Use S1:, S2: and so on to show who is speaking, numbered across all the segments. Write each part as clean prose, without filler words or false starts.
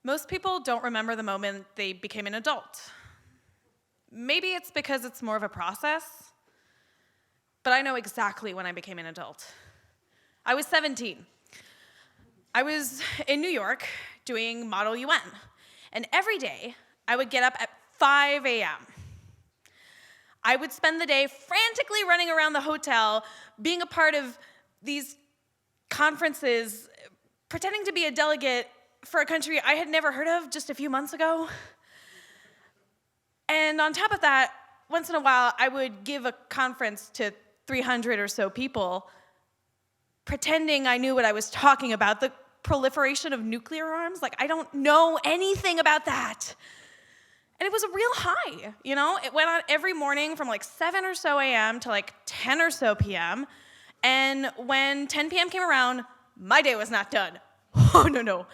S1: Most people don't remember the moment they became an adult. Maybe it's because it's more of a process, but I know exactly when I became an adult. I was 17. I was in New York doing Model UN, and every day I would get up at 5 a.m. I would spend the day frantically running around the hotel, being a part of these conferences, pretending to be a delegate for a country I had never heard of just a few months ago. And on top of that, once in a while, I would give a conference to 300 or so people, pretending I knew what I was talking about, the proliferation of nuclear arms. Like, I don't know anything about that. And it was a real high, you know? It went on every morning from like 7 or so a.m. to like 10 or so p.m. And when 10 p.m. came around, my day was not done. Oh, no.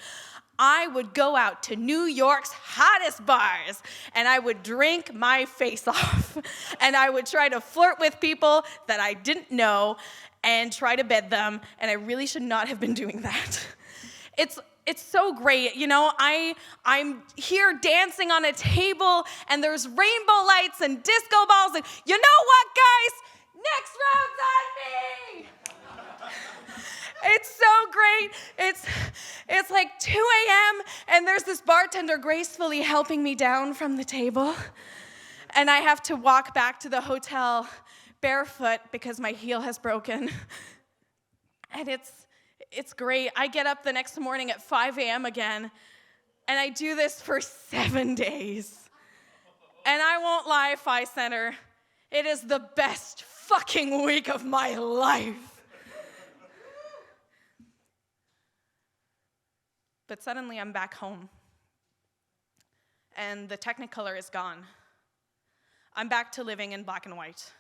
S1: I would go out to New York's hottest bars, and I would drink my face off. And I would try to flirt with people that I didn't know and try to bed them, and I really should not have been doing that. It's so great, you know, I'm here dancing on a table, and there's rainbow lights and disco balls, and you know what, guys? Next round's on me! It's so great. It's like 2 a.m., and there's this bartender gracefully helping me down from the table, and I have to walk back to the hotel barefoot because my heel has broken, and it's great. I get up the next morning at 5 a.m. again, and I do this for 7 days. And I won't lie, Phi Center, it is the best fucking week of my life. But suddenly I'm back home, and the Technicolor is gone. I'm back to living in black and white.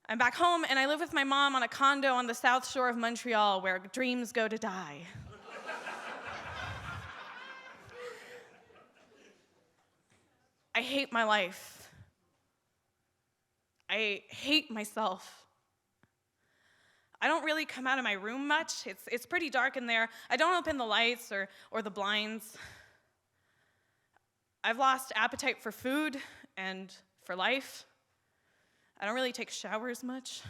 S1: I'm back home, and I live with my mom on a condo on the south shore of Montreal where dreams go to die. I hate my life. I hate myself. I don't really come out of my room much. It's pretty dark in there. I don't open the lights or the blinds. I've lost appetite for food and for life. I don't really take showers much.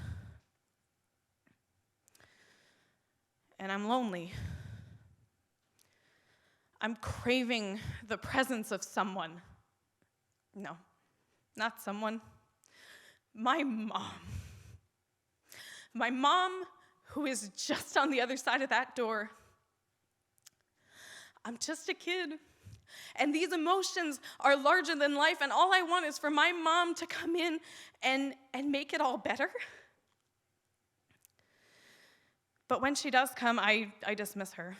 S1: And I'm lonely. I'm craving the presence of someone. No, not someone. My mom. My mom, who is just on the other side of that door. I'm just a kid, and these emotions are larger than life, and all I want is for my mom to come in and make it all better. But when she does come, I dismiss her.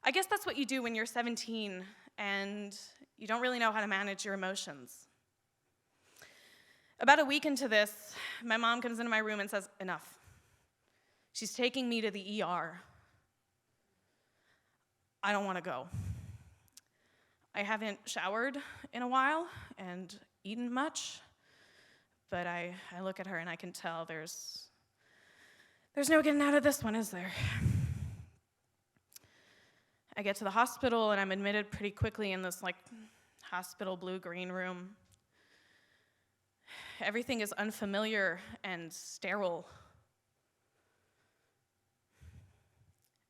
S1: I guess that's what you do when you're 17 and you don't really know how to manage your emotions. About a week into this, my mom comes into my room and says, enough. She's taking me to the ER. I don't want to go. I haven't showered in a while and eaten much, but I look at her and I can tell there's no getting out of this one, is there? I get to the hospital and I'm admitted pretty quickly in this hospital blue-green room. Everything is unfamiliar and sterile.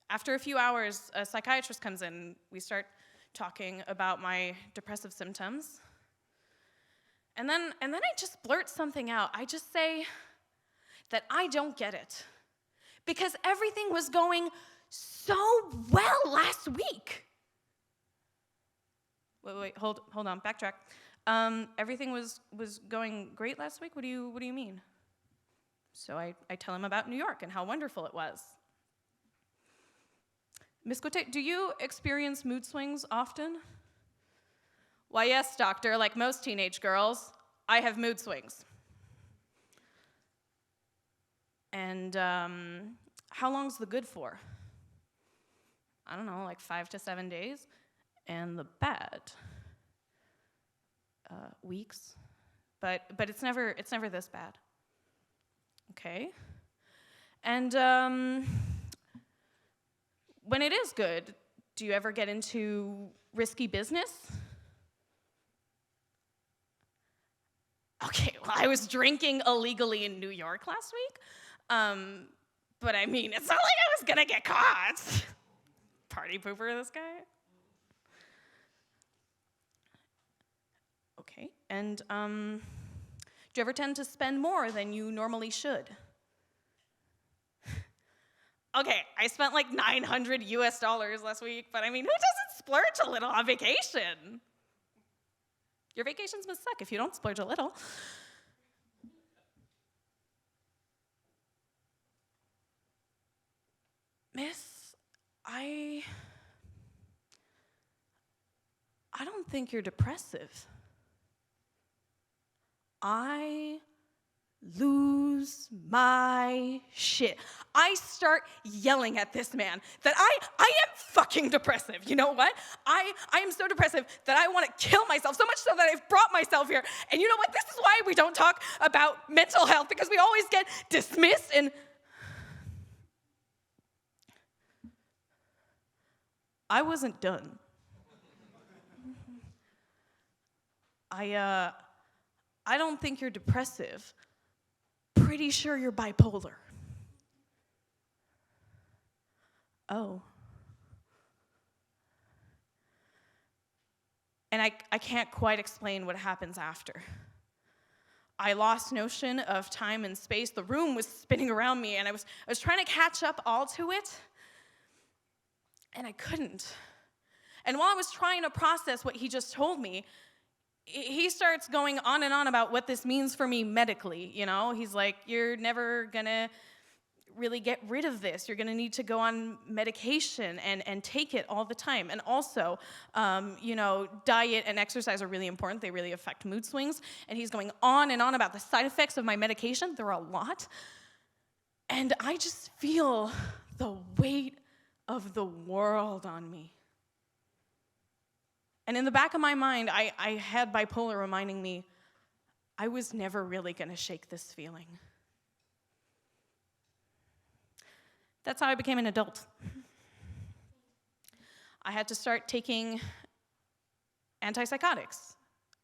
S1: After a few hours, a psychiatrist comes in. We start talking about my depressive symptoms. And then I just blurt something out. I just say that I don't get it. Because everything was going so well last week. Wait, hold on, backtrack. Everything was going great last week? What do you mean? So I tell him about New York and how wonderful it was. Miss Cote, do you experience mood swings often? Why, yes, doctor, like most teenage girls, I have mood swings. And how long's the good for? I don't know, 5 to 7 days. And the bad, weeks. But it's never this bad. Okay. And when it is good, Do you ever get into risky business? Okay, well, I was drinking illegally in New York last week. But I mean, it's not like I was gonna get caught. Party pooper, this guy. Okay, and do you ever tend to spend more than you normally should? Okay, I spent like $900 last week, but I mean, who doesn't splurge a little on vacation? Your vacations must suck if you don't splurge a little. Miss, I don't think you're depressive. I lose my shit. I start yelling at this man that I am fucking depressive. You know what? I am so depressive that I want to kill myself, so much so that I've brought myself here. And you know what? This is why we don't talk about mental health, because we always get dismissed. And I wasn't done. I don't think you're depressive. Pretty sure you're bipolar. Oh. And I can't quite explain what happens after. I lost notion of time and space. The room was spinning around me, and I was trying to catch up all to it, and I couldn't. And while I was trying to process what he just told me, he starts going on and on about what this means for me medically, you know? He's like, you're never gonna really get rid of this. You're gonna need to go on medication and take it all the time. And also, you know, diet and exercise are really important. They really affect mood swings. And he's going on and on about the side effects of my medication. There are a lot. And I just feel the weight of the world on me. And in the back of my mind, I had bipolar reminding me, I was never really gonna shake this feeling. That's how I became an adult. I had to start taking antipsychotics.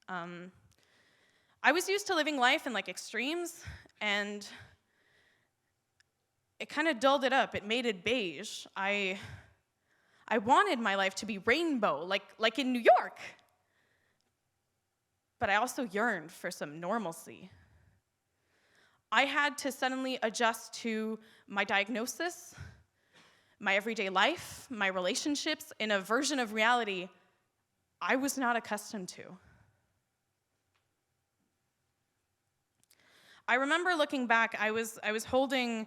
S1: I was used to living life in like extremes, and it kind of dulled it up. It made it beige. I wanted my life to be rainbow, like in New York. But I also yearned for some normalcy. I had to suddenly adjust to my diagnosis, my everyday life, my relationships, in a version of reality I was not accustomed to. I remember looking back, I was holding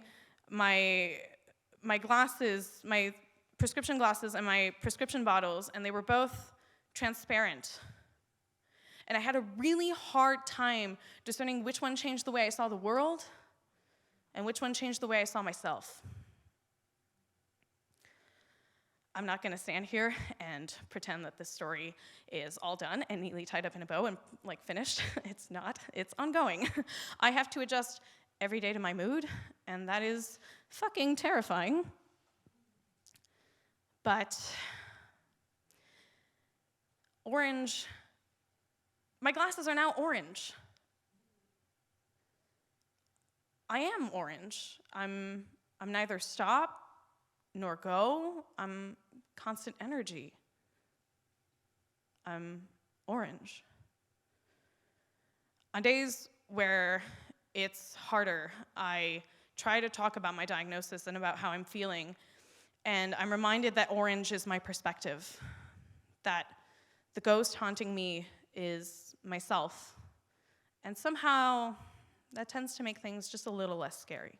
S1: my glasses, my prescription glasses and my prescription bottles, and they were both transparent. And I had a really hard time discerning which one changed the way I saw the world and which one changed the way I saw myself. I'm not gonna stand here and pretend that this story is all done and neatly tied up in a bow and like finished. It's not, it's ongoing. I have to adjust every day to my mood, and that is fucking terrifying. But orange, my glasses are now orange. I am orange. I'm neither stop nor go. I'm constant energy. I'm orange. On days where it's harder, I try to talk about my diagnosis and about how I'm feeling. And I'm reminded that orange is my perspective, that the ghost haunting me is myself. And somehow, that tends to make things just a little less scary.